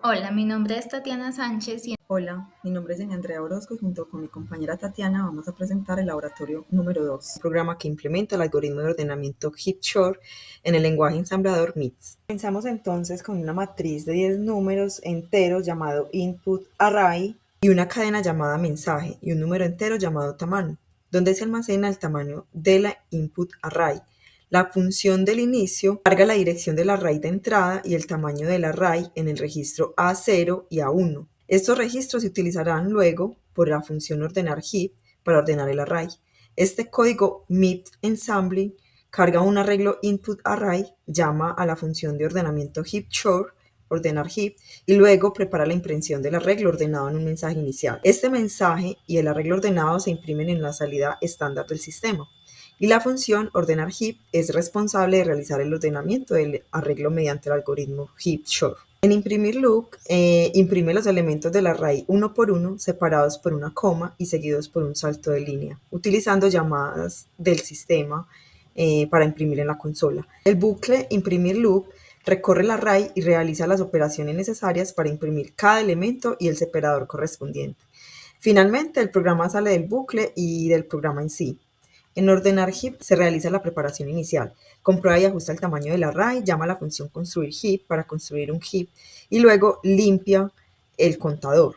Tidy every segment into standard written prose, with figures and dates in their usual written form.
Hola, mi nombre es Tatiana Sánchez y Hola, mi nombre es Andrea Orozco y junto con mi compañera Tatiana vamos a presentar el laboratorio número 2, un programa que implementa el algoritmo de ordenamiento HipShort en el lenguaje ensamblador MIPS. Comenzamos entonces con una matriz de 10 números enteros llamado input array y una cadena llamada mensaje y un número entero llamado tamaño, donde se almacena el tamaño de la input array. La función del inicio carga la dirección del array de entrada y el tamaño del array en el registro A0 y A1. Estos registros se utilizarán luego por la función ordenar heap para ordenar el array. Este código MIP ensemble carga un arreglo input array, llama a la función de ordenamiento heap_short, ordenar heap, y luego prepara la impresión del arreglo ordenado en un mensaje inicial. Este mensaje y el arreglo ordenado se imprimen en la salida estándar del sistema. Y la función ordenar heap es responsable de realizar el ordenamiento del arreglo mediante el algoritmo heap_short. En imprimir loop, imprime los elementos del array uno por uno, separados por una coma y seguidos por un salto de línea, utilizando llamadas del sistema para imprimir en la consola. El bucle imprimir loop recorre el array y realiza las operaciones necesarias para imprimir cada elemento y el separador correspondiente. Finalmente, el programa sale del bucle y del programa en sí. En ordenar heap se realiza la preparación inicial. Comprueba y ajusta el tamaño del array, llama a la función construir heap para construir un heap y luego limpia el contador.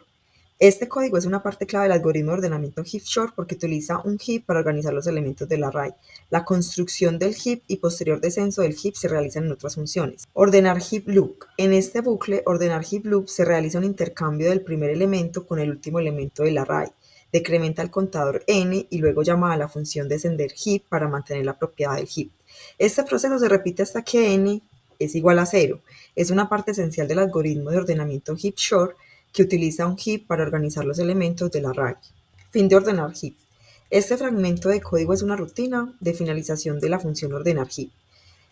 Este código es una parte clave del algoritmo de ordenamiento heap_short porque utiliza un heap para organizar los elementos del array. La construcción del heap y posterior descenso del heap se realizan en otras funciones. Ordenar heap loop. En este bucle, ordenar heap loop se realiza un intercambio del primer elemento con el último elemento del array. Decrementa el contador n y luego llama a la función descender heap para mantener la propiedad del heap. Este proceso se repite hasta que n es igual a 0. Es una parte esencial del algoritmo de ordenamiento heap_short que utiliza un heap para organizar los elementos del array. Fin de ordenar heap. Este fragmento de código es una rutina de finalización de la función ordenar heap,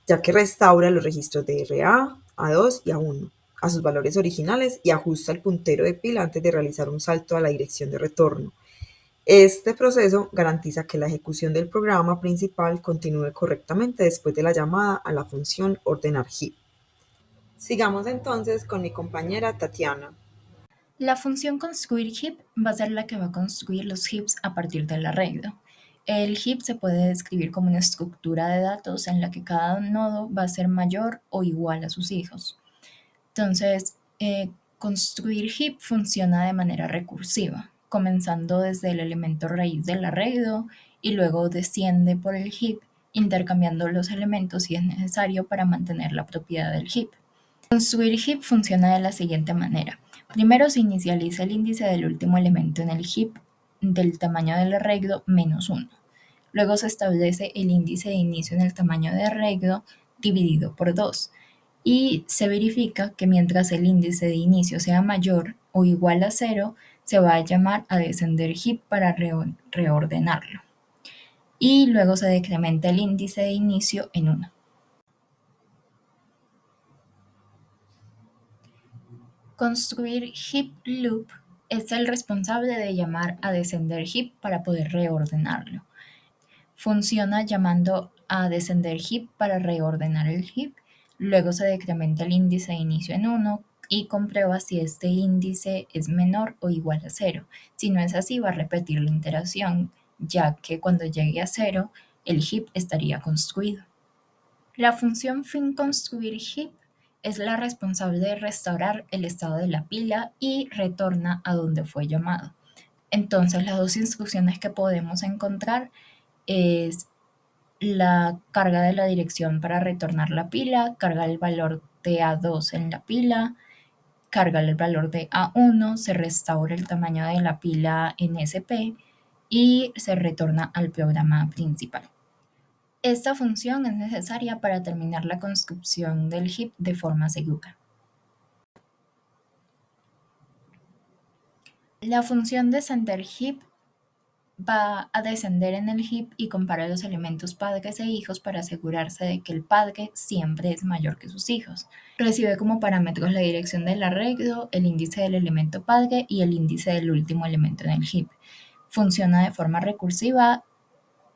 ya que restaura los registros de RA, A2 y A1 a sus valores originales y ajusta el puntero de pila antes de realizar un salto a la dirección de retorno. Este proceso garantiza que la ejecución del programa principal continúe correctamente después de la llamada a la función ordenar heap. Sigamos entonces con mi compañera Tatiana. la función construir heap va a ser la que va a construir los heaps a partir del arreglo. El heap se puede describir como una estructura de datos en la que cada nodo va a ser mayor o igual a sus hijos. Entonces, construir heap funciona de manera recursiva, comenzando desde el elemento raíz del arreglo y luego desciende por el heap, intercambiando los elementos si es necesario para mantener la propiedad del heap. Construir heap funciona de la siguiente manera. Primero se inicializa el índice del último elemento en el heap del tamaño del arreglo menos 1. Luego se establece el índice de inicio en el tamaño de arreglo dividido por 2 y se verifica que mientras el índice de inicio sea mayor o igual a 0, se va a llamar a descender heap para reordenarlo. Y luego se decrementa el índice de inicio en 1. Construir heap loop es el responsable de llamar a descender heap para poder reordenarlo. Funciona llamando a descender heap para reordenar el heap, luego se decrementa el índice de inicio en 1 y comprueba si este índice es menor o igual a 0. Si no es así, va a repetir la iteración, ya que cuando llegue a 0, el heap estaría construido. La función finConstruirHeap es la responsable de restaurar el estado de la pila y retorna a donde fue llamado. Entonces, las dos instrucciones que podemos encontrar es la carga de la dirección para retornar la pila, carga el valor de A2 en la pila, carga el valor de A1, se restaura el tamaño de la pila en SP y se retorna al programa principal. Esta función es necesaria para terminar la construcción del heap de forma segura. La función descenderHeap va a descender en el heap y compara los elementos padres e hijos para asegurarse de que el padre siempre es mayor que sus hijos. Recibe como parámetros la dirección del arreglo, el índice del elemento padre y el índice del último elemento en el heap. Funciona de forma recursiva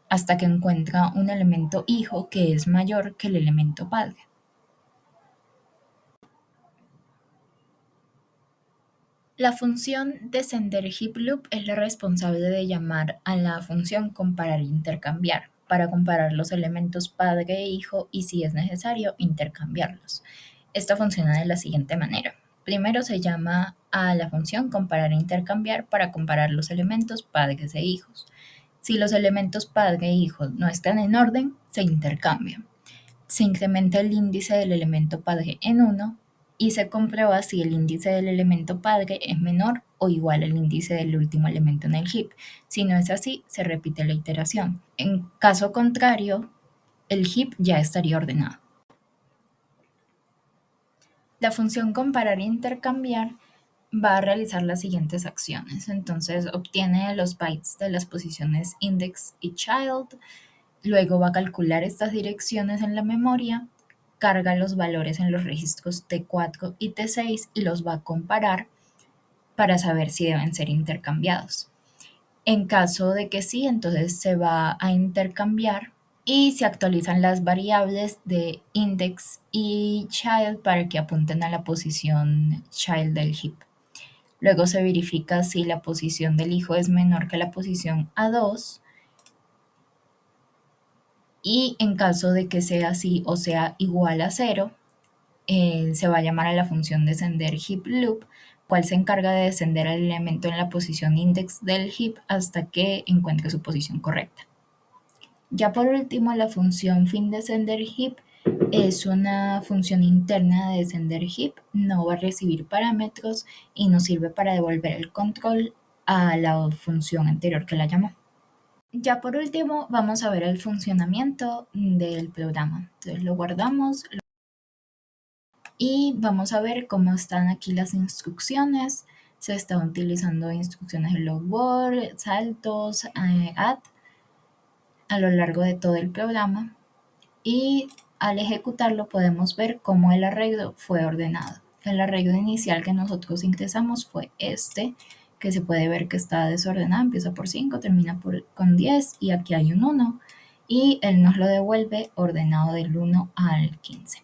hasta que encuentra un elemento hijo que es mayor que el elemento padre. La función descender heap loop es la responsable de llamar a la función comparar e intercambiar para comparar los elementos padre e hijo y, si es necesario, intercambiarlos. Esta funciona de la siguiente manera. Primero se llama a la función comparar e intercambiar para comparar los elementos padres e hijos. Si los elementos padre e hijo no están en orden, se intercambian. Se incrementa el índice del elemento padre en 1 y se comprueba si el índice del elemento padre es menor o igual al índice del último elemento en el heap. Si no es así, se repite la iteración. En caso contrario, el heap ya estaría ordenado. La función comparar e intercambiar va a realizar las siguientes acciones. Entonces obtiene los bytes de las posiciones index y child, luego va a calcular estas direcciones en la memoria, carga los valores en los registros T4 y T6 y los va a comparar para saber si deben ser intercambiados. En caso de que sí, entonces se va a intercambiar y se actualizan las variables de index y child para que apunten a la posición child del heap. Luego se verifica si la posición del hijo es menor que la posición A2 y en caso de que sea así o sea igual a 0, se va a llamar a la función descender heap loop, cual se encarga de descender al elemento en la posición index del heap hasta que encuentre su posición correcta. Ya por último, la función finDescender heap es una función interna de descender heap, no va a recibir parámetros y nos sirve para devolver el control a la función anterior que la llamó. Ya por último, vamos a ver el funcionamiento del programa. Entonces lo guardamos y vamos a ver cómo están aquí las instrucciones. Se están utilizando instrucciones hello world, saltos, add a lo largo de todo el programa. Y al ejecutarlo podemos ver cómo el arreglo fue ordenado. El arreglo inicial que nosotros ingresamos fue este, que se puede ver que está desordenado, empieza por 5, termina con 10 y aquí hay un 1 y él nos lo devuelve ordenado del 1 al 15.